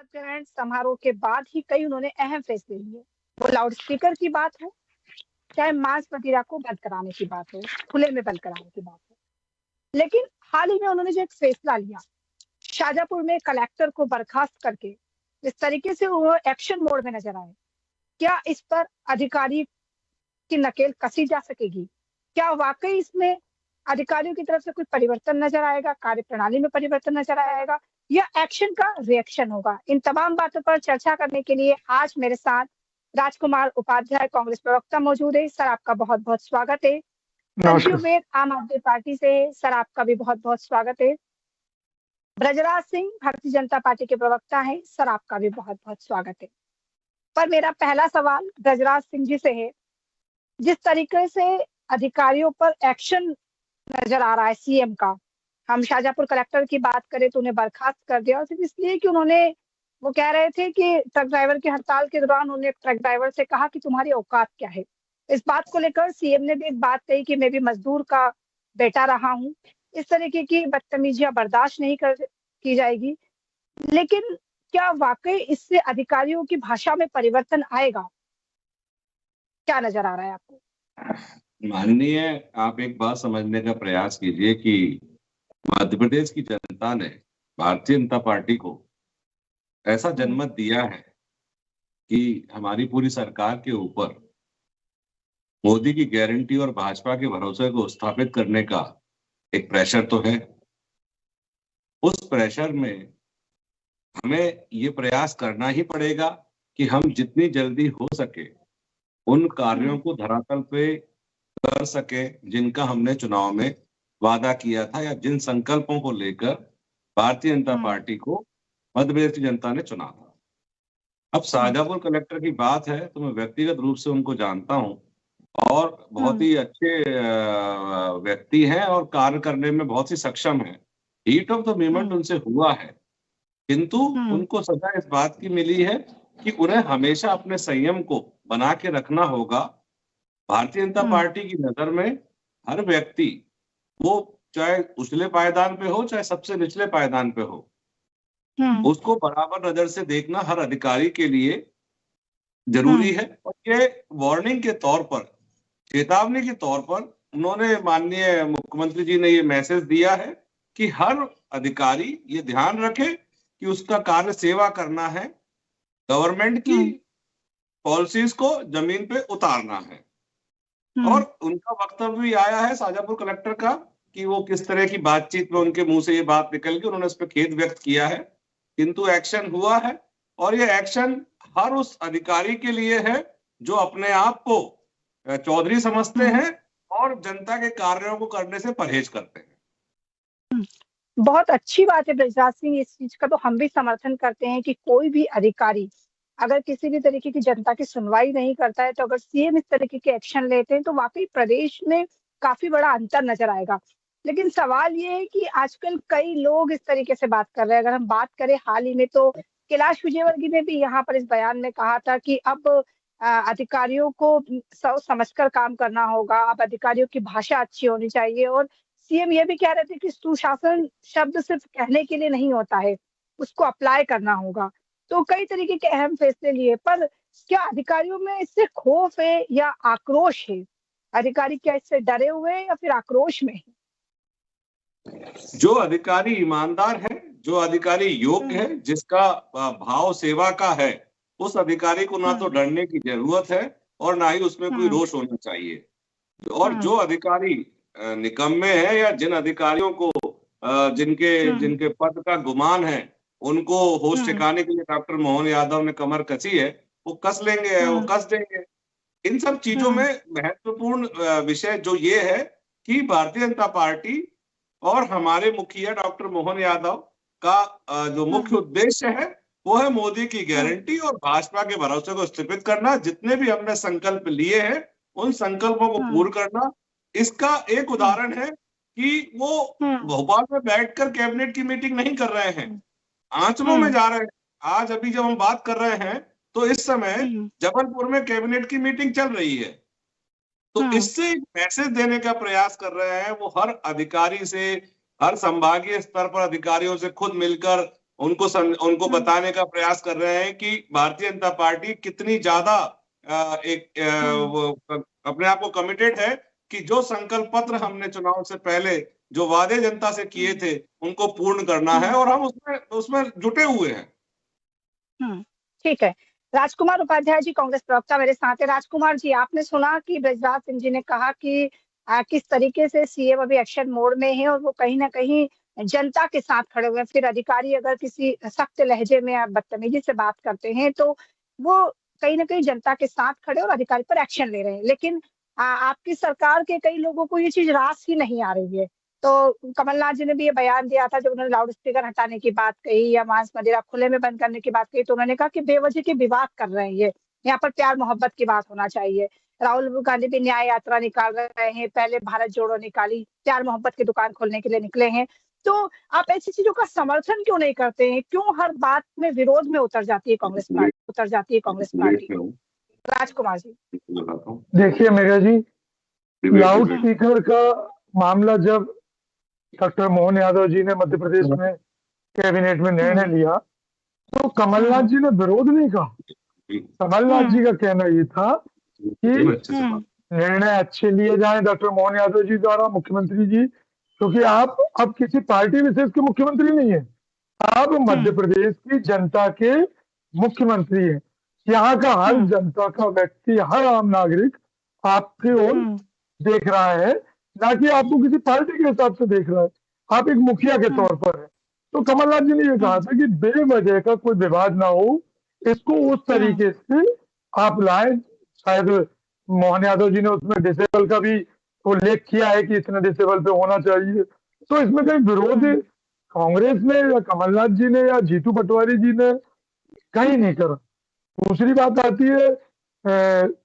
शपथ ग्रहण समारोह के बाद ही कई उन्होंने अहम फैसले लिए। वो लाउड स्पीकर की बात हो, चाहे मांस मदिरा को बंद कराने की बात हो, खुले में बंद कराने की बात हो। लेकिन हाल ही में उन्होंने जो एक फैसला लिया, शाजापुर में कलेक्टर को बर्खास्त करके जिस तरीके से वो एक्शन मोड में नजर आए, क्या इस पर अधिकारी की नकेल कसी जा सकेगी? क्या वाकई इसमें अधिकारियों की तरफ से कोई परिवर्तन नजर आएगा, कार्यप्रणाली में परिवर्तन नजर आएगा, या एक्शन का रिएक्शन होगा? इन तमाम बातों पर चर्चा करने के लिए आज मेरे साथ राजकुमार उपाध्याय, कांग्रेस प्रवक्ता मौजूद है। सर, आपका बहुत बहुत स्वागत है। संजीव वेद, आम आदमी पार्टी से है। सर, आपका भी बहुत बहुत स्वागत है। ब्रजराज सिंह, भारतीय जनता पार्टी के प्रवक्ता हैं। सर, आपका भी बहुत बहुत स्वागत है। पर मेरा पहला सवाल ब्रजराज सिंह जी से है। जिस तरीके से अधिकारियों पर एक्शन नजर आ रहा है सीएम का, हम शाजापुर कलेक्टर की बात करें तो उन्हें बर्खास्त कर दिया, और सिर्फ इसलिए कि वो कह रहे थे कि ट्रक ड्राइवर की हड़ताल के दौरान उन्होंने ट्रक ड्राइवर से कहा कि तुम्हारी औकात क्या है। इस बात को लेकर सीएम ने भी एक बात कही कि मैं भी मजदूर का बेटा रहा हूं, इस तरीके की बदतमीजियां बर्दाश्त नहीं की जाएगी। लेकिन क्या वाकई इससे अधिकारियों की भाषा में परिवर्तन आएगा? क्या नजर आ रहा है आपको? माननीय, आप एक बात समझने का प्रयास कीजिए कि मध्य प्रदेश की जनता ने भारतीय जनता पार्टी को ऐसा जनमत दिया है कि हमारी पूरी सरकार के ऊपर मोदी की गारंटी और भाजपा के भरोसे को स्थापित करने का एक प्रेशर तो है। उस प्रेशर में हमें ये प्रयास करना ही पड़ेगा कि हम जितनी जल्दी हो सके उन कार्यों को धरातल पे कर सके जिनका हमने चुनाव में वादा किया था, या जिन संकल्पों को लेकर भारतीय जनता पार्टी को मध्य प्रदेश की जनता ने चुना था। अब शाजापुर कलेक्टर की बात है तो मैं व्यक्तिगत रूप से उनको जानता हूं और बहुत ही अच्छे व्यक्ति हैं और कार्य करने में बहुत ही सक्षम है। हीट ऑफ द मोमेंट उनसे हुआ है, किंतु उनको सजा इस बात की मिली है कि उन्हें हमेशा अपने संयम को बना के रखना होगा। भारतीय जनता पार्टी की नजर में हर व्यक्ति, वो चाहे उछले पायदान पे हो चाहे सबसे निचले पायदान पे हो, उसको बराबर नजर से देखना हर अधिकारी के लिए जरूरी है। और ये वार्निंग के तौर पर, चेतावनी के तौर पर उन्होंने, माननीय मुख्यमंत्री जी ने ये मैसेज दिया है कि हर अधिकारी ये ध्यान रखे कि उसका कार्य सेवा करना है, गवर्नमेंट की पॉलिसीज को जमीन पे उतारना है। और उनका वक्तव्य भी आया है शाजापुर कलेक्टर का कि वो किस तरह की बातचीत में उनके मुंह से ये बात निकल गई, उन्होंने उस पर खेद व्यक्त किया है, किंतु एक्शन हुआ है। और ये एक्शन हर उस अधिकारी के लिए है जो अपने आप को चौधरी समझते हैं और जनता के कार्यों को करने से परहेज करते हैं। बहुत अच्छी बात है ब्रजराज सिंह, इस चीज का तो हम भी समर्थन करते हैं कि कोई भी अधिकारी अगर किसी भी तरीके की जनता की सुनवाई नहीं करता है, तो अगर सीएम इस तरीके के एक्शन लेते हैं तो वाकई प्रदेश में काफी बड़ा अंतर नजर आएगा। लेकिन सवाल ये है कि आजकल कई लोग इस तरीके से बात कर रहे हैं। अगर हम बात करें हाल ही में, तो कैलाश विजयवर्गीय ने भी यहाँ पर इस बयान में कहा था कि अब अधिकारियों को सोच समझकर काम करना होगा, अब अधिकारियों की भाषा अच्छी होनी चाहिए। और सीएम ये भी कह रहे थे कि सुशासन शब्द सिर्फ कहने के लिए नहीं होता है, उसको अप्लाई करना होगा। तो कई तरीके के अहम फैसले लिए, पर क्या अधिकारियों में इससे खौफ है या आक्रोश है? अधिकारी क्या इससे डरे हुए हैं या फिर आक्रोश में है? जो अधिकारी ईमानदार है, जो अधिकारी योग्य है, जिसका भाव सेवा का है, उस अधिकारी को ना तो डरने की जरूरत है और ना ही उसमें कोई रोष होना चाहिए। और जो अधिकारी निकम्मे है या जिन अधिकारियों को जिनके पद का गुमान है, उनको होश ठिकाने के लिए डॉक्टर मोहन यादव ने कमर कसी है, वो कस लेंगे, वो कस देंगे। इन सब चीजों में महत्वपूर्ण विषय जो ये है कि भारतीय जनता पार्टी और हमारे मुखिया डॉक्टर मोहन यादव का जो मुख्य उद्देश्य है वो है मोदी की गारंटी और भाजपा के भरोसे को स्थापित करना। जितने भी हमने संकल्प लिए हैं उन संकल्पों को पूर्ण करना। इसका एक उदाहरण है कि वो भोपाल में बैठकर कैबिनेट की मीटिंग नहीं कर रहे हैं, आंचलों में जा रहे हैं। आज अभी जब हम बात कर रहे हैं तो इस समय जबलपुर में कैबिनेट की मीटिंग चल रही है। तो इससे एक मैसेज देने का प्रयास कर रहे हैं। वो हर अधिकारी से, हर संभागीय स्तर पर अधिकारियों से खुद मिलकर उनको बताने का प्रयास कर रहे हैं कि भारतीय जनता पार्टी कितनी ज्यादा वो अपने आप को कमिटेड है कि जो संकल्प पत्र हमने चुनाव से पहले जो वादे जनता से किए थे उनको पूर्ण करना है, और हम उसमें जुटे हुए हैं। ठीक है। राजकुमार उपाध्याय जी, कांग्रेस प्रवक्ता मेरे साथ है। राजकुमार जी, आपने सुना कि बृजराज सिंह जी ने कहा कि किस तरीके से सीएम अभी एक्शन मोड में है और वो कहीं ना कहीं जनता के साथ खड़े हुए हैं। फिर अधिकारी अगर किसी सख्त लहजे में या बदतमीजी से बात करते हैं तो वो कहीं ना कहीं जनता के साथ खड़े और अधिकारी पर एक्शन ले रहे हैं। लेकिन आपकी सरकार के कई लोगों को ये चीज रास ही नहीं आ रही है। तो कमलनाथ जी ने भी ये बयान दिया था जब उन्होंने लाउड स्पीकर हटाने की बात कही या मांस मदिरा खुले में बंद करने की बात कही, तो उन्होंने कहा कि बेवजह के विवाद कर रहे हैं ये, यहाँ पर प्यार मोहब्बत की बात होना चाहिए। राहुल गांधी भी न्याय यात्रा निकाल रहे हैं, पहले भारत जोड़ो निकाली, प्यार मोहब्बत की दुकान खोलने के लिए निकले हैं। तो आप ऐसी चीजों का समर्थन क्यों नहीं करते हैं? क्यों हर बात में विरोध में उतर जाती है कांग्रेस पार्टी? राजकुमार जी देखिए मेघा जी, लाउड स्पीकर का मामला जब डॉक्टर मोहन यादव जी ने मध्य प्रदेश में कैबिनेट में निर्णय लिया तो कमलनाथ जी ने विरोध नहीं कहा। कमलनाथ जी का कहना ये था कि निर्णय अच्छे लिए जाएं डॉक्टर मोहन यादव जी द्वारा, मुख्यमंत्री जी, क्योंकि आप अब किसी पार्टी विशेष के मुख्यमंत्री नहीं है, आप मध्य प्रदेश की जनता के मुख्यमंत्री हैं। यहाँ का हर जनता का व्यक्ति, हर आम नागरिक आपकी ओर देख रहा है, ना कि आपको किसी पार्टी के हिसाब से देख रहा है। आप एक मुखिया के तौर पर है। तो कमलनाथ जी ने ये कहा था कि बेवजह का कोई विवाद ना हो, इसको उस तरीके से आप लाए। शायद मोहन यादव जी ने उसमें डिसेबल का भी उल्लेख किया है कि इतने डिसेबल पे होना चाहिए। तो इसमें कहीं विरोध कांग्रेस ने या कमलनाथ जी ने या जीतू पटवारी जी ने कहीं नहीं करा। दूसरी बात आती है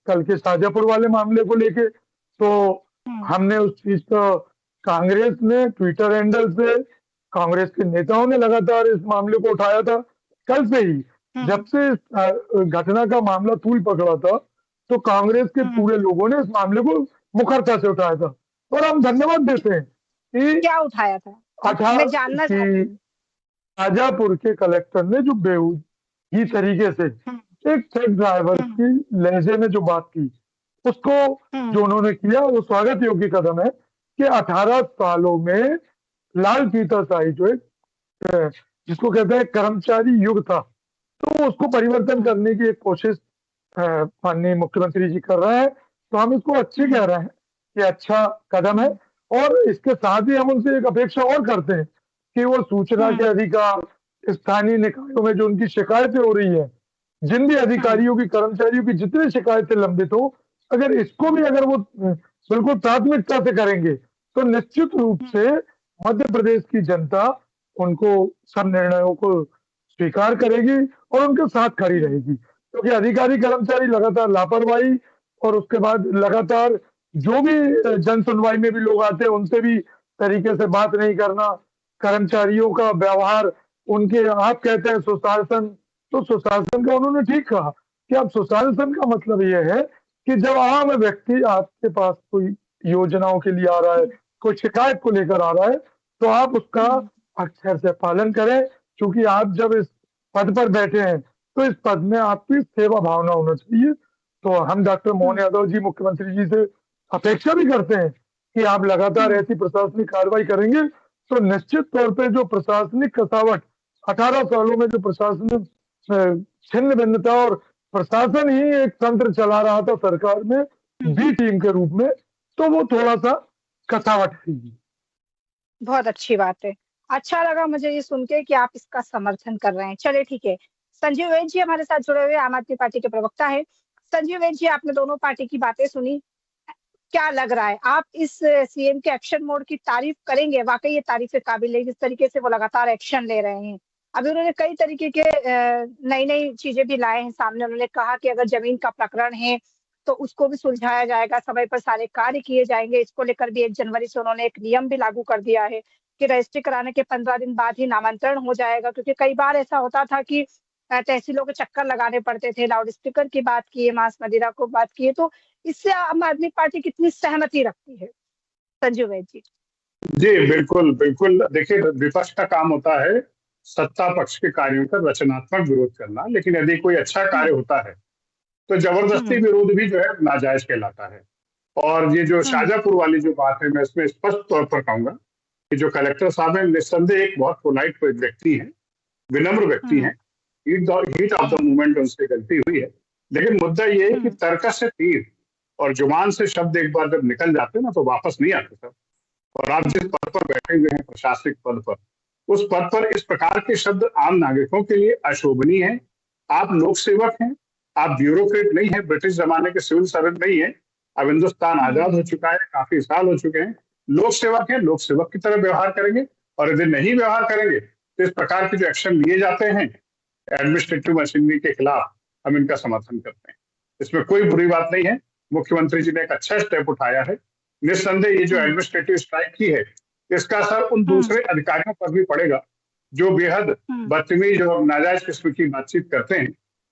कल के शाजापुर वाले मामले को लेके, तो हमने उस चीज का कांग्रेस ने ट्विटर हैंडल से, कांग्रेस के नेताओं ने लगातार इस मामले को उठाया था। कल से ही जब से घटना का मामला तूल पकड़ा था तो कांग्रेस के पूरे लोगों ने इस मामले को मुखरता से उठाया था, और हम धन्यवाद देते हैं कि क्या उठाया था, मैं जानना चाहती हूं। शाजापुर के कलेक्टर ने जो बेहूदी तरीके से एक ट्रक ड्राइवर की लहजे में जो बात की, उसको जो उन्होंने किया वो स्वागत योग्य कदम है कि 18 सालों में लाल फीताशाही जो एक जिसको कहते हैं कर्मचारी युग था, तो उसको परिवर्तन करने की एक कोशिश माननीय मुख्यमंत्री जी कर रहे हैं। तो हम इसको अच्छे कह रहे हैं कि अच्छा कदम है, और इसके साथ ही हम उनसे एक अपेक्षा और करते हैं कि वो सूचना के अधिकार, स्थानीय निकायों में जो उनकी शिकायतें हो रही है, जिन भी अधिकारियों की, कर्मचारियों की जितनी शिकायतें लंबित हो, अगर इसको भी अगर वो बिल्कुल प्राथमिकता से करेंगे तो निश्चित रूप से मध्य प्रदेश की जनता उनको सब निर्णयों को स्वीकार करेगी और उनके साथ खड़ी रहेगी। क्योंकि अधिकारी कर्मचारी लगातार लापरवाही, और उसके बाद लगातार जो भी जन सुनवाई में भी लोग आते हैं उनसे भी तरीके से बात नहीं करना, कर्मचारियों का व्यवहार, उनके, आप कहते हैं सुशासन, तो सुशासन का उन्होंने ठीक कहा कि अब सुशासन का मतलब यह है कि जब आम व्यक्ति आपके पास कोई योजनाओं के लिए आ रहा है, कोई शिकायत को लेकर आ रहा है, तो आप उसका अक्षर से पालन करें। क्योंकि आप जब इस पद पर बैठे हैं तो इस पद में आपकी सेवा भावना होना चाहिए। तो हम डॉक्टर मोहन यादव जी, मुख्यमंत्री जी से अपेक्षा भी करते हैं कि आप लगातार ऐसी प्रशासनिक कार्रवाई करेंगे तो निश्चित तौर पे जो प्रशासनिक कसावट 18 सालों में जो प्रशासनिक छिन्न भिन्नता और प्रशासन ही एक तंत्र चला रहा था सरकार में बी टीम के रूप में, तो वो थोड़ा सा कसावट आएगी। बहुत अच्छी बात है। अच्छा लगा मुझे ये सुन के कि आप इसका समर्थन कर रहे हैं। चलिए ठीक है। संजीव वैद्य जी हमारे साथ जुड़े हुए आम आदमी पार्टी के प्रवक्ता है। संजीव वैद्य जी, आपने दोनों पार्टी की बातें सुनी, क्या लग रहा है? आप इस सीएम के एक्शन मोड की तारीफ करेंगे? वाकई ये तारीफ के काबिल है जिस तरीके से वो लगातार एक्शन ले रहे हैं। अभी उन्होंने कई तरीके के नई नई चीजें भी लाए हैं सामने। उन्होंने कहा कि अगर जमीन का प्रकरण है तो उसको भी सुलझाया जाएगा, समय पर सारे कार्य किए जाएंगे। इसको लेकर भी 1 जनवरी से उन्होंने एक नियम भी लागू कर दिया है कि रजिस्ट्री कराने के 15 दिन बाद ही नामांतरण हो जाएगा, क्योंकि कई बार ऐसा होता था कि तहसीलों के चक्कर लगाने पड़ते थे। लाउड स्पीकर की बात की है, मांस मदिरा को बात की है, तो इससे आम आदमी पार्टी कितनी सहमति रखती है? संजीव वैद्य जी। जी बिल्कुल बिल्कुल। देखिए, विपक्ष का काम होता है सत्ता पक्ष के कार्यों का रचनात्मक विरोध करना, लेकिन यदि कोई अच्छा कार्य होता है तो जबरदस्ती विरोध भी जो है नाजायज कहलाता है। और ये जो शाहजहांपुर वाली जो बात है, मैं इसमें स्पष्ट तौर पर कहूंगा कि जो कलेक्टर साहब हैं निस्संदेह एक बहुत पोलाइट व्यक्ति हैं, विनम्र व्यक्ति हैं, हीट ऑफ द मोमेंट उनसे गलती हुई है, लेकिन मुद्दा ये है कि तर्क से तीर और जुबान से शब्द एक बार जब निकल जाते हैं ना तो वापस नहीं आते सर। और आप जिस पद पर बैठे हुए हैं, प्रशासनिक पद पर, उस पद पर इस प्रकार के शब्द आम नागरिकों के लिए अशोभनीय है। आप लोक सेवक हैं, आप ब्यूरोक्रेट नहीं है, ब्रिटिश जमाने के सिविल सर्वेंट नहीं है। अब हिंदुस्तान आजाद हो चुका है, काफी साल हो चुके हैं, लोक सेवक है, लोक सेवक की तरह व्यवहार करेंगे। और यदि नहीं व्यवहार करेंगे तो इस प्रकार के जो एक्शन लिए जाते हैं एडमिनिस्ट्रेटिव मशीनरी के खिलाफ, हम इनका समर्थन करते हैं। इसमें कोई बुरी बात नहीं है। मुख्यमंत्री जी ने एक अच्छा स्टेप उठाया है। निस्संदेह ये जो एडमिनिस्ट्रेटिव स्ट्राइक की है, इसका असर उन दूसरे अधिकारियों पर भी पड़ेगा जो बेहद बदतमीज और नाजायज किस्म की बातचीत करते हैं,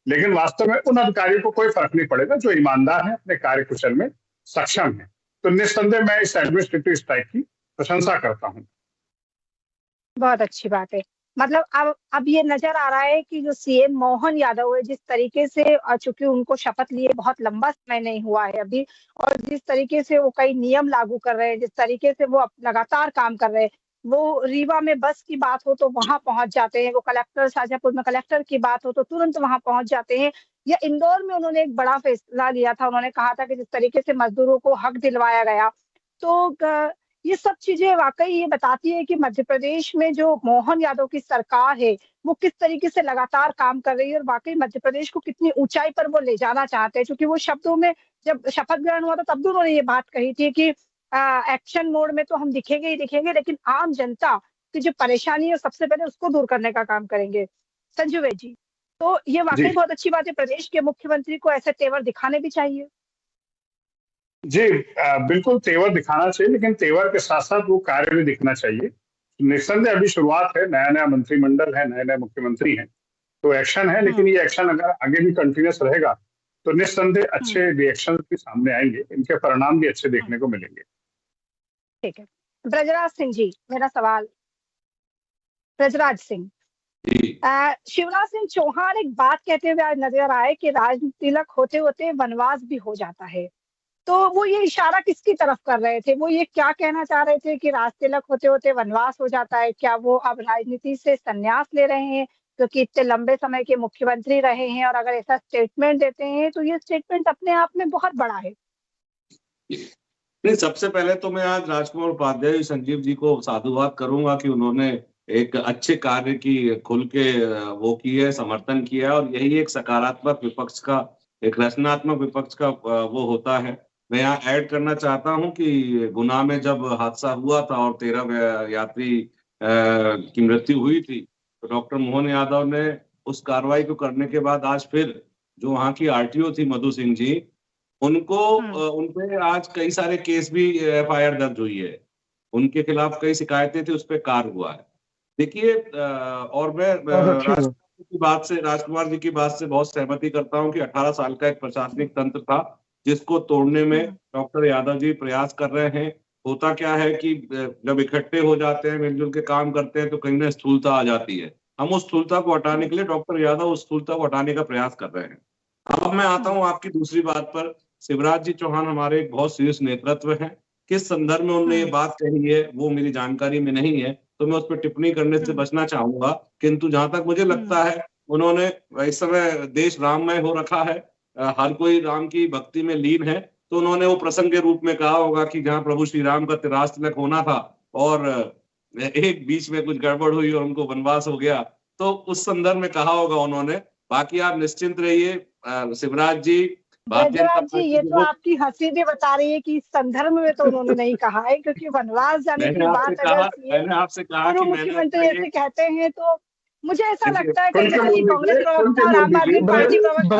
लेकिन वास्तव में उन अधिकारियों को कोई फर्क नहीं पड़ेगा जो ईमानदार हैं, अपने कार्य कुशल में सक्षम है। तो निस्संदेह मैं इस एडमिनिस्ट्रेटिव स्ट्राइक की प्रशंसा करता हूँ। बहुत अच्छी बात है। मतलब अब ये नजर आ रहा है कि जो सीएम मोहन यादव है, जिस तरीके से चूंकि उनको शपथ लिए बहुत लंबा समय नहीं हुआ है अभी, और जिस तरीके से वो कई नियम लागू कर रहे हैं, जिस तरीके से वो लगातार काम कर रहे हैं, वो रीवा में बस की बात हो तो वहां पहुंच जाते हैं, वो कलेक्टर शाहजहांपुर में कलेक्टर की बात हो तो तुरंत वहां पहुंच जाते हैं, या इंदौर में उन्होंने एक बड़ा फैसला लिया था। उन्होंने कहा था कि जिस तरीके से मजदूरों को हक दिलवाया गया, तो ये सब चीजें वाकई ये बताती है कि मध्य प्रदेश में जो मोहन यादव की सरकार है वो किस तरीके से लगातार काम कर रही है, और वाकई मध्य प्रदेश को कितनी ऊंचाई पर वो ले जाना चाहते हैं। क्योंकि वो शब्दों में जब शपथ ग्रहण हुआ था तब भी उन्होंने ये बात कही थी कि एक्शन मोड में तो हम दिखेंगे ही दिखेंगे, लेकिन आम जनता की जो परेशानी है सबसे पहले उसको दूर करने का काम करेंगे। संजू वैद जी, तो ये वाकई बहुत अच्छी बात है। प्रदेश के मुख्यमंत्री को ऐसे तेवर दिखाने भी चाहिए। जी बिल्कुल तेवर दिखाना चाहिए, लेकिन तेवर के साथ साथ वो कार्य भी दिखना चाहिए। निस्संदेह अभी शुरुआत है, नया नया मंत्रिमंडल है, नए नए मुख्यमंत्री हैं, तो एक्शन है, लेकिन ये एक्शन अगर आगे भी कंटिन्यूस रहेगा तो निस्संदेह अच्छे रिएक्शन भी सामने आएंगे, इनके परिणाम भी अच्छे देखने को मिलेंगे। ठीक है, ब्रजराज सिंह जी, मेरा सवाल। ब्रजराज सिंह, शिवराज सिंह चौहान एक बात कहते हुए आज नजर आए कि राजतिलक होते होते वनवास भी हो जाता है, तो वो ये इशारा किसकी तरफ कर रहे थे? वो ये क्या कहना चाह रहे थे कि राजतिलक होते होते वनवास हो जाता है? क्या वो अब राजनीति से संन्यास ले रहे हैं क्योंकि इतने लंबे समय के मुख्यमंत्री रहे हैं, और अगर ऐसा स्टेटमेंट देते हैं तो ये स्टेटमेंट अपने आप में बहुत बड़ा है। नहीं, सबसे पहले तो मैं आज राजकुमार उपाध्याय संजीव जी को साधुवाद करूंगा कि उन्होंने एक अच्छे कार्य की खुल के वो की है, समर्थन किया, और यही एक सकारात्मक विपक्ष का, एक रचनात्मक विपक्ष का वो होता है। मैं यहाँ ऐड करना चाहता हूँ कि गुना में जब हादसा हुआ था और 13 यात्री की मृत्यु हुई थी, तो डॉक्टर मोहन यादव ने उस कार्रवाई को करने के बाद आज फिर जो वहाँ की आरटीओ थी मधु सिंह जी, उनको उनपे आज कई सारे केस भी एफआईआर दर्ज हुई है, उनके खिलाफ कई शिकायतें थी, उस पर कार्य हुआ है। देखिए, और मैं राजकुमार जी की बात से बहुत सहमति करता हूं कि 18 साल का एक प्रशासनिक तंत्र था जिसको तोड़ने में डॉक्टर यादव जी प्रयास कर रहे हैं। होता क्या है कि जब इकट्ठे हो जाते हैं, मिलजुल के काम करते हैं, तो कहीं ना स्थूलता आ जाती है। हम उस स्थूलता को हटाने के लिए, डॉक्टर यादव उस स्थूलता को हटाने का प्रयास कर रहे हैं। अब मैं आता हूँ आपकी दूसरी बात पर। शिवराज जी चौहान हमारे एक बहुत शीर्ष नेतृत्व है, किस संदर्भ में उन्होंने ये बात कही है वो मेरी जानकारी में नहीं है, तो मैं उस पर टिप्पणी करने से बचना चाहूंगा। किंतु जहां तक मुझे लगता है, उन्होंने इस समय देश राममय हो रखा है, हर कोई राम की भक्ति में लीन है, तो उन्होंने वो प्रसंग के रूप में कहा होगा कि जहां प्रभु श्री राम का राजतिलक होना था और एक बीच में कुछ गड़बड़ हुई और उनको वनवास हो गया, तो उस संदर्भ में कहा होगा उन्होंने। बाकी आप निश्चिंत रहिए शिवराज जी। ब्रजराज जी, ये तो आपकी हंसी भी बता रही है कि इस संदर्भ में तो उन्होंने नहीं कहा है, क्योंकि वनवास जाने की बात अगर मैंने आपसे कहा कि मुख्यमंत्री ऐसे कहते हैं तो मुझे ऐसा लगता है कि कांग्रेस प्रवक्ता और आम आदमी पार्टी प्रवक्ता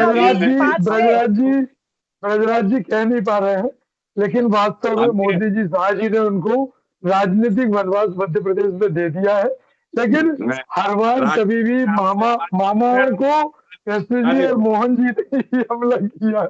ब्रजराज जी कह नहीं पा रहे हैं, लेकिन वास्तव में मोदी जी शाह जी ने उनको राजनीतिक वनवास मध्य प्रदेश में दे दिया है। लेकिन हर बार कभी भी मामाओं को जी और मोहन जी ने हमला किया।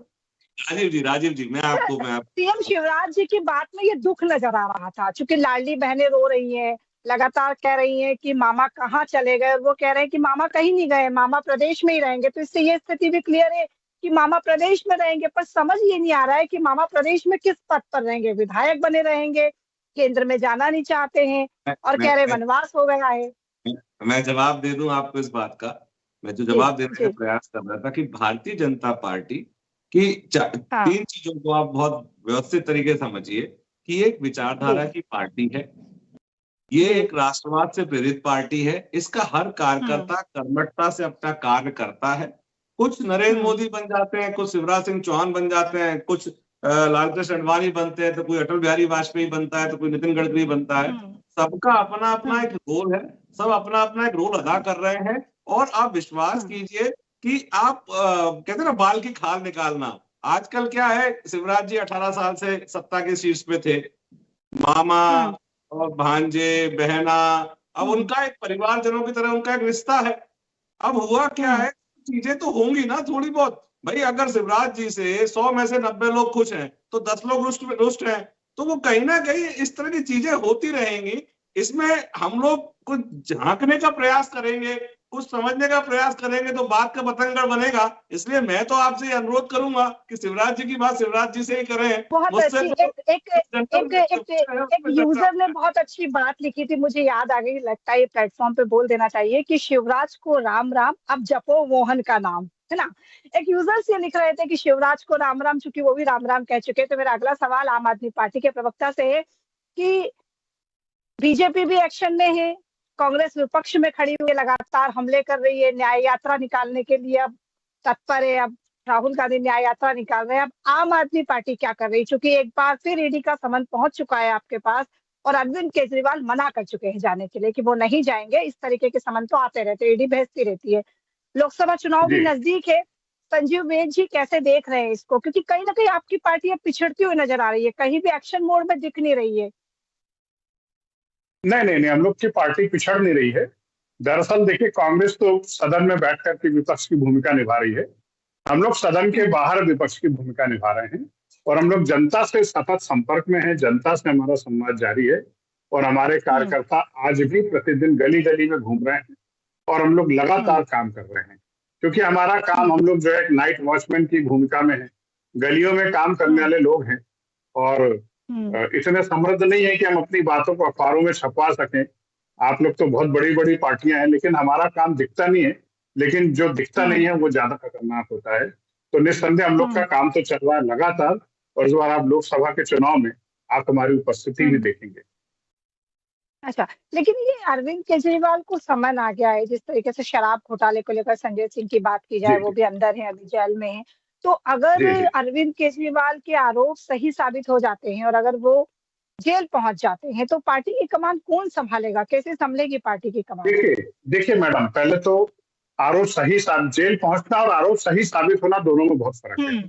राजीव जी मैं आपको सीएम शिवराज जी की बात में ये दुख नजर आ रहा था, क्योंकि लाडली बहनें रो रही हैं, लगातार कह रही हैं कि मामा कहाँ चले गए, और वो कह रहे हैं कि मामा कहीं नहीं गए, मामा प्रदेश में ही रहेंगे। तो इससे ये स्थिति भी क्लियर है कि मामा प्रदेश में रहेंगे, पर समझ ये नहीं आ रहा है कि मामा प्रदेश में किस पद पर रहेंगे। विधायक बने रहेंगे, केंद्र में जाना नहीं चाहते हैं, और कह रहे वनवास हो गया है। मैं जवाब दे दूं आपको इस बात का। मैं जो जी, जवाब देने का जी, प्रयास कर रहा था कि भारतीय जनता पार्टी की हाँ, 3 चीजों को आप बहुत व्यवस्थित तरीके से समझिए कि ये एक विचारधारा जी, की पार्टी है, ये जी, एक राष्ट्रवाद से प्रेरित पार्टी है, इसका हर कार्यकर्ता कर्मठता से अपना कार्य करता है। कुछ नरेंद्र मोदी बन जाते हैं, कुछ शिवराज सिंह चौहान बन जाते हैं, कुछ लालकृष्ण आडवाणी बनते हैं, तो कोई अटल बिहारी वाजपेयी बनता है, तो कोई नितिन गडकरी बनता है। सबका अपना अपना एक रोल है, सब अपना अपना एक रोल अदा कर रहे हैं। और आप विश्वास कीजिए कि आप कहते हैं ना बाल की खाल निकालना, आजकल क्या है, शिवराज जी 18 साल से सत्ता के शीर्ष पे थे, मामा और भांजे बहना, अब उनका एक परिवारजनों की तरह उनका एक रिश्ता है। अब हुआ क्या है, चीजें तो होंगी ना थोड़ी बहुत। भाई अगर शिवराज जी से 100 में से 90 लोग खुश हैं तो 10 लोग रुष्ट हैं, तो वो कहीं ना कहीं इस तरह की चीजें होती रहेंगी। इसमें हम लोग कुछ झांकने का प्रयास करेंगे, कुछ समझने का प्रयास करेंगे, तो बात का बतंगड़ बनेगा। इसलिए मैं तो आपसे अनुरोध करूंगा कि शिवराज जी की बात शिवराज जी से ही करें। बहुत अच्छी एक यूजर ने बहुत अच्छी बात लिखी थी, मुझे याद आ गई, लगता है ये प्लेटफॉर्म पे बोल देना चाहिए कि शिवराज को राम राम, अब जपो मोहन का नाम, है ना। एक यूजर से लिख रहे थे कि शिवराज को राम राम, चूंकि वो भी राम राम कह चुके। तो मेरा अगला सवाल आम आदमी पार्टी के प्रवक्ता से है कि बीजेपी भी एक्शन में है, कांग्रेस विपक्ष में खड़ी हुई है, लगातार हमले कर रही है, न्याय यात्रा निकालने के लिए अब तत्पर है। अब राहुल गांधी न्याय यात्रा निकाल रहे हैं। अब आम आदमी पार्टी क्या कर रही है, क्योंकि एक बार फिर ईडी का समन पहुंच चुका है आपके पास, और अरविंद केजरीवाल मना कर चुके हैं जाने के लिए कि वो नहीं जाएंगे। इस तरीके के समन तो आते रहते, ईडी भेजती रहती है। लोकसभा चुनाव भी नजदीक है। संजीव वेद जी कैसे देख रहे हैं इसको, क्योंकि कहीं ना कहीं आपकी पार्टी अब पिछड़ती हुई नजर आ रही है, कहीं भी एक्शन मोड में दिख नहीं रही है। नहीं नहीं नहीं, हम लोग की पार्टी पिछड़ नहीं रही है। दरअसल देखिए, कांग्रेस तो सदन में बैठकर के विपक्ष की भूमिका निभा रही है, हम लोग सदन के बाहर विपक्ष की भूमिका निभा रहे हैं। और हम लोग जनता से सतत संपर्क में हैं, जनता से हमारा संवाद जारी है। और हमारे कार्यकर्ता आज भी प्रतिदिन गली गली में घूम रहे हैं, और हम लोग लगातार काम कर रहे हैं, क्योंकि हमारा काम, हम लोग जो है नाइट वॉचमैन की भूमिका में है, गलियों में काम करने वाले लोग हैं। और इतने समृद्ध नहीं है कि हम अपनी बातों को अखबारों में छपवा सकें। आप लोग तो बहुत बड़ी बड़ी पार्टियां हैं, लेकिन हमारा काम दिखता नहीं है। लेकिन जो दिखता नहीं है वो ज्यादा खतरनाक होता है। तो निस्संदेह हम लोग का काम तो चल रहा है लगातार। और इस बार आप लोकसभा के चुनाव में आप हमारी उपस्थिति भी देखेंगे। अच्छा, लेकिन ये अरविंद केजरीवाल को समन आ गया है, जिस तरीके से शराब घोटाले को लेकर संजय सिंह की बात की जाए, वो भी अंदर है, अभी जेल में है। तो अगर अरविंद केजरीवाल के आरोप सही साबित हो जाते हैं और अगर वो जेल पहुंच जाते हैं, तो पार्टी की कमान कौन संभालेगा, कैसे संभलेगी पार्टी की कमान? देखिए मैडम, पहले तो आरोप सही जेल पहुंचना और आरोप सही साबित होना दोनों में बहुत फर्क है।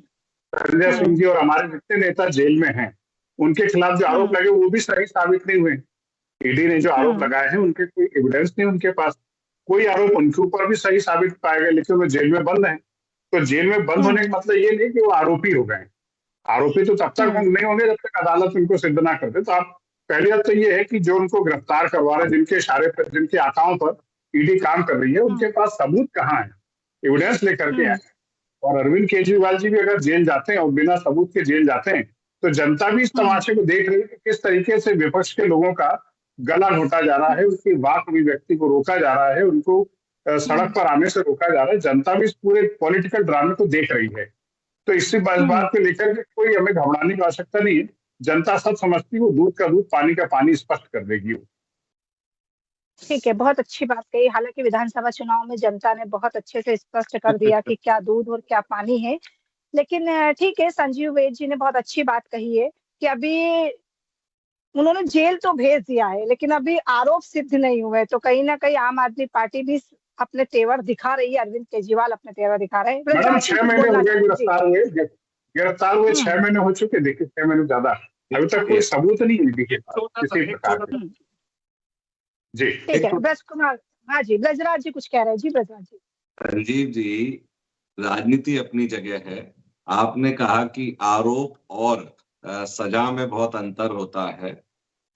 संजय सिंह जी और हमारे जितने नेता जेल में हैं, उनके खिलाफ जो आरोप लगे वो भी सही साबित नहीं हुए। ईडी ने जो आरोप लगाए हैं उनके कोई एविडेंस नहीं, उनके पास कोई आरोप उनके ऊपर भी सही साबित पाए गए, लेकिन वो जेल में बंद है। तो जेल में बंद होने का मतलब ये नहीं कि वो आरोपी हो गए। आरोपी तो तब तक नहीं होंगे जब तक अदालत उनको सिद्ध ना कर दे। तो आप पहली बात तो ये है कि जो उनको गिरफ्तार करवा रहे, जिनके इशारे पर, जिनके आकाओं पर ईडी काम कर रही है, उनके पास सबूत कहाँ है, एविडेंस लेकर के आए। और अरविंद केजरीवाल जी भी अगर जेल जाते हैं और बिना सबूत के जेल जाते हैं, तो जनता भी इस तमाशे को देख रही है कि किस तरीके से विपक्ष के लोगों का गला घोटा जा रहा है, उनकी वाक अभिव्यक्ति को रोका जा रहा है, उनको सड़क पर आने से रोका जा रहा है। जनता भी इस पूरे पॉलिटिकल ड्रामे को देख रही है। तो इसी बात को लेकर के कोई हमें घबराने की आवश्यकता नहीं है। जनता सब समझती है, दूध का दूध पानी का पानी स्पष्ट कर देगी। ठीक है, बहुत अच्छी बात कही। हालांकि विधानसभा चुनाव में जनता ने बहुत अच्छे से स्पष्ट कर दिया कि क्या दूध और क्या पानी है। लेकिन ठीक है, संजीव वेद जी ने बहुत अच्छी बात कही है कि अभी उन्होंने जेल तो भेज दिया है, लेकिन अभी आरोप सिद्ध नहीं हुए। तो कहीं ना कहीं आम आदमी पार्टी भी अपने तेवर दिखा रही है, अरविंद केजरीवाल अपने तेवर दिखा रहे हैं। मैडम 6 महीने हो गए गिरफ्तार हुए 6 महीने हो चुके। देखिए 6 महीने ज्यादा, अभी तक कोई सबूत नहीं है किसी प्रकार का। जी ठीक है, ब्रज कुमार, हाँ जी, ब्रजराज जी कुछ कह रहे हैं। जी ब्रजराज जी। संजीव जी, राजनीति अपनी जगह है। आपने कहा कि आरोप और सजा में बहुत अंतर होता है।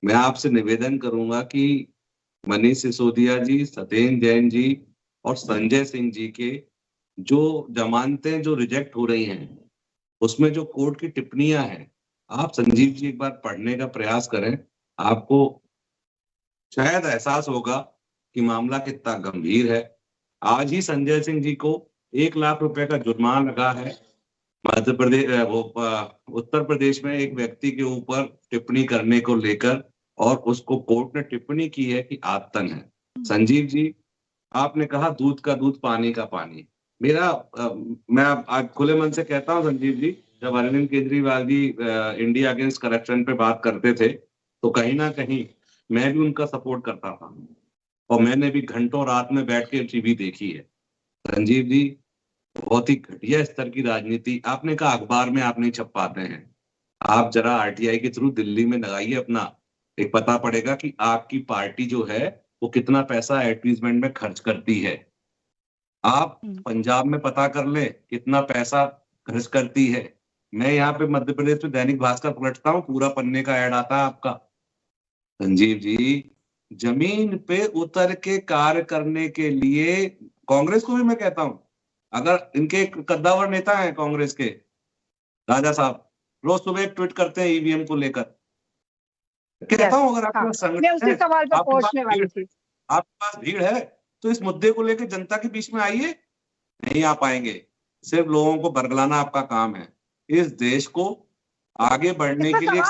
मैं आपसे निवेदन करूंगा कि मनीष सिसोदिया जी, सत्येंद्र जैन जी और संजय सिंह जी के जो जमानतें जो रिजेक्ट हो रही हैं, उसमें जो कोर्ट की टिप्पणियां हैं, आप संजीव जी एक बार पढ़ने का प्रयास करें, आपको शायद एहसास होगा कि मामला कितना गंभीर है। आज ही संजय सिंह जी को 1 लाख रुपए का जुर्माना लगा है। मध्य प्रदेश उत्तर प्रदेश में एक व्यक्ति के ऊपर टिप्पणी करने को लेकर, और उसको कोर्ट ने टिप्पणी की है कि आतंक है। संजीव जी, आपने कहा दूध का दूध पानी का पानी। मैं आज खुले मन से कहता हूं संजीव जी, जब Arvind Kejriwal ji India against corruption पे बात करते थे, तो कहीं ना कहीं मैं भी उनका सपोर्ट करता था, और मैंने भी घंटों रात में बैठ के टीवी देखी है। संजीव जी, बहुत ही घटिया स्तर की राजनीति। आपने कहा अखबार में आप नहीं छप पाते हैं, आप जरा आरटीआई के थ्रू दिल्ली में लगाइए अपना, एक पता पड़ेगा कि आपकी पार्टी जो है वो कितना पैसा एडवर्टीजमेंट में खर्च करती है। आप पंजाब में पता कर ले कितना पैसा खर्च करती है। मैं यहाँ पे मध्य प्रदेश में दैनिक भास्कर पलटता हूँ, पूरा पन्ने का ऐड आता है आपका। संजीव जी, जमीन पे उतर के कार्य करने के लिए कांग्रेस को भी मैं कहता हूं, अगर इनके कद्दावर नेता हैं कांग्रेस के, राजा साहब रोज सुबह एक ट्वीट करते हैं ईवीएम को लेकर। कहता हूं अगर आपके पास मैं उसी सवाल पर पहुंचने वाली थी। आपके पास भीड़ है तो इस मुद्दे को लेकर जनता के बीच में आइए। नहीं आ पाएंगे, सिर्फ लोगों को बरगलाना आपका काम है। इस देश को आगे बढ़ने के लिए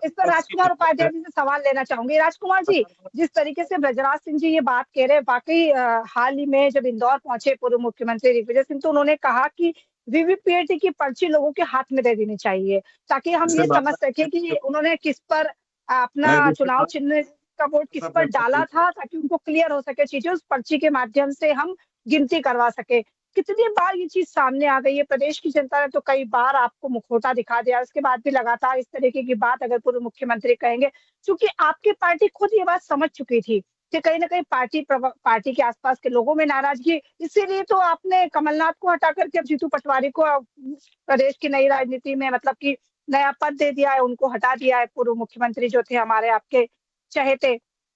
इस पर राजकुमार उपाध्याय जी से सवाल लेना चाहूंगी। राजकुमार जी, जिस तरीके से ब्रजराज सिंह जी ये बात कह रहे हैं, वाकई हाल ही में जब इंदौर पहुंचे पूर्व मुख्यमंत्री दिग्विजय सिंह, तो उन्होंने कहा कि वीवीपीएटी की पर्ची लोगों के हाथ में दे देनी चाहिए, ताकि हम ये समझ सके कि उन्होंने किस पर अपना चुनाव चिन्ह का वोट किस पर डाला था, ताकि उनको क्लियर हो सके चीजें, उस पर्ची के माध्यम से हम गिनती करवा सके। कितनी बार ये चीज सामने आ गई है? प्रदेश की जनता ने तो कई बार आपको मुखौटा दिखा दिया, उसके बाद भी लगातार इस तरीके की बात अगर पूर्व मुख्यमंत्री कहेंगे, क्योंकि आपकी पार्टी खुद ये बात समझ चुकी थी कि कहीं ना कहीं पार्टी के आसपास के लोगों में नाराजगी, इसीलिए तो आपने कमलनाथ को हटा करके अब जीतू पटवारी को प्रदेश की नई राजनीति में मतलब कि नया पद दे दिया है, उनको हटा दिया है। पूर्व मुख्यमंत्री जो थे हमारे आपके चहेते,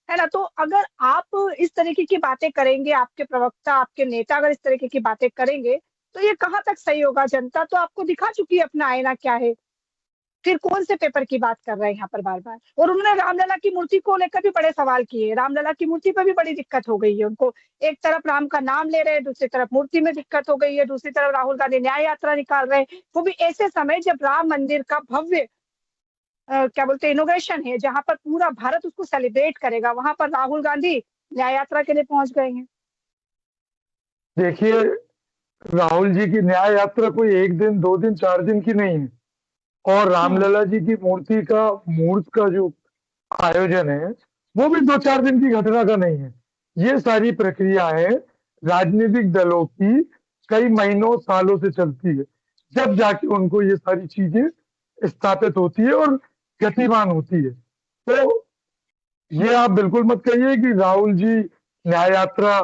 है ना? तो अगर आप इस तरीके की बातें करेंगे, आपके प्रवक्ता, आपके नेता अगर इस तरीके की बातें करेंगे, तो ये कहाँ तक सही होगा? जनता तो आपको दिखा चुकी है अपना आईना क्या है। फिर कौन से पेपर की बात कर रहे हैं यहाँ पर बार-बार? और उन्होंने रामलला की मूर्ति को लेकर भी बड़े सवाल किए। रामलला की मूर्ति पर भी बड़ी दिक्कत हो गई है उनको। एक तरफ राम का नाम ले रहे हैं, दूसरी तरफ मूर्ति में दिक्कत हो गई है, दूसरी तरफ राहुल गांधी न्याय यात्रा निकाल रहे हैं, वो भी ऐसे समय जब राम मंदिर का भव्य क्या बोलते हैं इनोग्रेशन है, जहां पर पूरा भारत उसको सेलिब्रेट करेगा, वहां पर राहुल गांधी न्याय यात्रा के लिए पहुंच गए हैं। देखिए, राहुल जी की न्याय यात्रा कोई 1 दिन 2 दिन 4 दिन की नहीं है, और रामलला जी की मूर्ति का जो आयोजन है वो भी 2-4 दिन की घटना का नहीं है। ये सारी प्रक्रिया है राजनीतिक दलों की, कई महीनों सालों से चलती है, जब जाके उनको ये सारी चीजें स्थापित होती है और गतिमान होती है। तो ये आप बिल्कुल मत कहिए कि राहुल जी न्याय यात्रा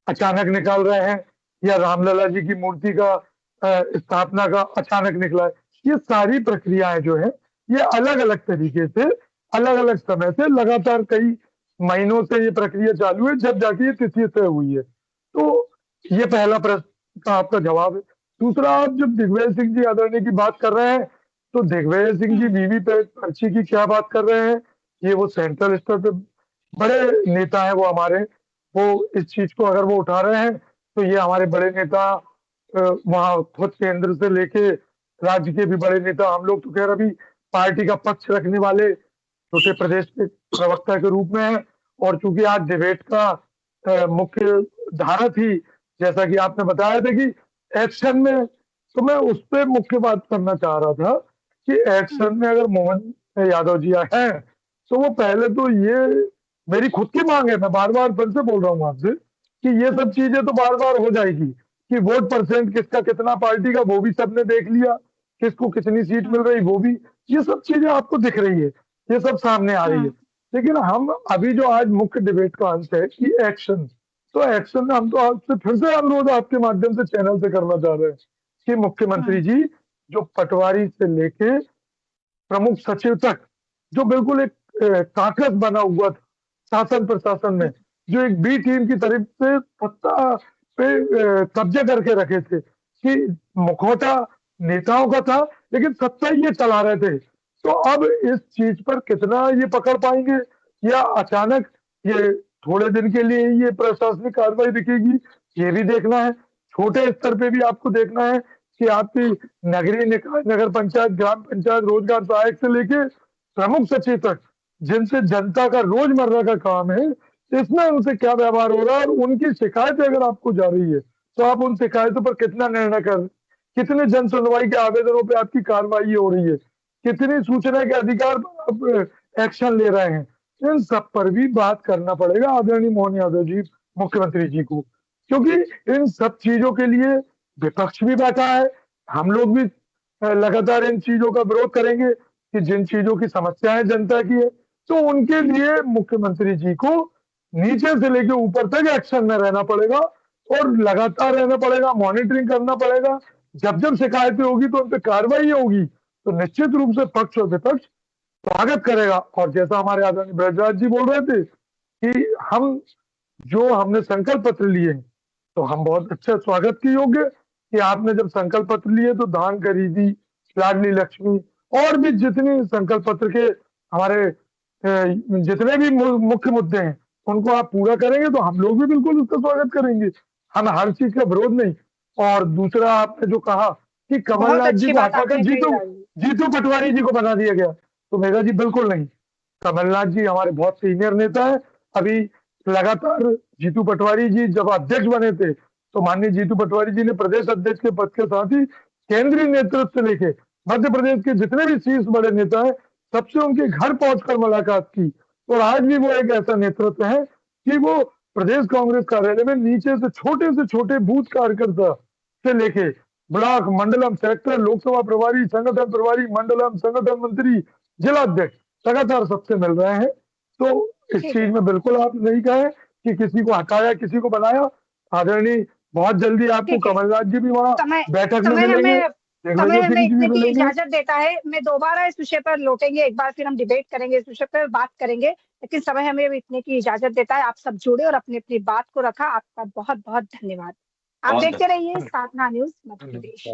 अचानक निकाल रहे हैं या रामलला जी की मूर्ति का स्थापना का अचानक निकला है। ये सारी प्रक्रियाएं जो है ये अलग-अलग तरीके से, अलग-अलग समय से लगातार कई महीनों से ये प्रक्रिया चालू है, जब जाके ये तिथि तय हुई है। तो ये पहला प्रश्न का आपका जवाब है। दूसरा, आप जब दिग्विजय सिंह जी आदरणीय की बात कर रहे हैं, तो दिग्विजय सिंह जी वीवीपैट पर्ची की क्या बात कर रहे हैं? ये वो सेंट्रल स्तर पे बड़े नेता हैं वो हमारे, वो इस चीज को अगर वो उठा रहे हैं तो ये हमारे बड़े नेता वहां खुद केंद्र से लेके राज्य के भी बड़े नेता, हम लोग तो खैर अभी पार्टी का पक्ष रखने वाले छोटे प्रदेश के प्रवक्ता के रूप में हैं, और चूंकि आज डिबेट का मुख्य धारा थी, जैसा कि आपने बताया था कि एक्शन में, तो मैं उस पर मुख्य बात करना चाह रहा था कि एक्शन में अगर मोहन यादव जी हैं, तो वो पहले तो ये मेरी खुद की मांग है, मैं बार-बार फिर से बोल रहा हूँ आपसे कि ये सब चीजें तो बार-बार हो जाएगी कि वोट परसेंट किसका कितना पार्टी का वो भी सबने देख लिया, किसको कितनी सीट मिल रही वो भी, ये सब चीजें आपको दिख रही है, ये सब सामने आ रही है। लेकिन हम अभी जो आज मुख्य डिबेट का अंश है कि एक्शन, तो एक्शन में हम तो आपसे फिर से अनुरोध आपके माध्यम से चैनल से करना चाह रहे हैं कि मुख्यमंत्री जी जो पटवारी से लेके प्रमुख सचिव तक जो बिल्कुल एक काकस बना हुआ था शासन प्रशासन में, जो एक बी टीम की तरफ से सत्ता पे कब्जे करके रखे थे कि मुखौटा नेताओं का था लेकिन सत्ता ये चला रहे थे। तो अब इस चीज पर कितना ये पकड़ पाएंगे, या अचानक ये थोड़े दिन के लिए ये प्रशासनिक कार्रवाई दिखेगी, ये भी देखना है। छोटे स्तर पे भी आपको देखना है कि आपकी नगरीय निकाय, नगर पंचायत, ग्राम पंचायत, रोजगार सहायक से लेके प्रमुख सचिव तक, जिनसे जनता का रोजमर्रा का काम है, इसमें उनसे क्या व्यवहार हो रहा है, और उनकी शिकायतें अगर आपको जा रही है तो आप उन शिकायतों पर कितना निर्णय कर, कितने जन सुनवाई के आवेदनों पे आपकी कार्रवाई हो रही है, कितनी सूचना के अधिकार पर आप एक्शन ले रहे हैं, इन सब पर भी बात करना पड़ेगा आदरणीय मोहन यादव जी, मुख्यमंत्री जी को। क्योंकि इन सब चीजों के लिए विपक्ष भी बैठा है, हम लोग भी लगातार इन चीजों का विरोध करेंगे कि जिन चीजों की समस्याएं जनता की है, तो उनके लिए मुख्यमंत्री जी को नीचे से लेके ऊपर तक एक्शन में रहना पड़ेगा और लगातार रहना पड़ेगा, मॉनिटरिंग करना पड़ेगा। जब जब शिकायतें होगी तो उन पर कार्रवाई होगी, तो निश्चित रूप से पक्ष और विपक्ष स्वागत करेगा। और जैसा हमारे आदरणीय ब्रजराज जी बोल रहे थे कि हमने संकल्प पत्र लिए, तो हम बहुत अच्छा स्वागत के योग्य कि आपने जब संकल्प पत्र लिए तो धान खरीदी, लाडली लक्ष्मी और भी जितने संकल्प पत्र के हमारे जितने भी मुख्य मुद्दे हैं उनको आप पूरा करेंगे, तो हम लोग भी बिल्कुल उसका स्वागत करेंगे। हम हर चीज का विरोध नहीं। और दूसरा आपने जो कहा कि कमलनाथ जी को हटाकर जीतू पटवारी जी को बना दिया गया, तो मेघा जी बिल्कुल नहीं। कमलनाथ जी हमारे बहुत सीनियर नेता है। अभी लगातार जीतू पटवारी जी जब अध्यक्ष बने थे तो माननीय जीतू पटवारी जी ने प्रदेश अध्यक्ष के पद के साथ ही केंद्रीय नेतृत्व से लेके मध्य प्रदेश के जितने भी शीर्ष बड़े नेता हैं सबसे उनके घर पहुंचकर मुलाकात की। और आज भी वो एक ऐसा नेतृत्व है कि वो प्रदेश कांग्रेस कार्यालय में नीचे से छोटे बूथ कार्यकर्ता से लेके ब्लॉक, मंडलम, सेक्टर, लोकसभा प्रभारी, संगठन प्रभारी, मंडलम, संगठन मंत्री, जिला अध्यक्ष लगातार सबसे मिल रहे हैं। तो इस चीज में बिल्कुल आप नहीं कहें कि किसी को हटाया, किसी को बनाया। आदरणीय बहुत जल्दी आपको कमलनाथ जी भी वहाँ बैठक में मिलेंगे, समय हमें इतने की इजाजत देता है। मैं दोबारा इस विषय पर लौटेंगे, एक बार फिर हम डिबेट करेंगे, इस विषय पर बात करेंगे, लेकिन समय हमें इतने की इजाजत देता है। आप सब जुड़े और अपनी अपनी बात को रखा, आपका बहुत बहुत धन्यवाद। आप देखते रहिए साधना न्यूज मध्य प्रदेश।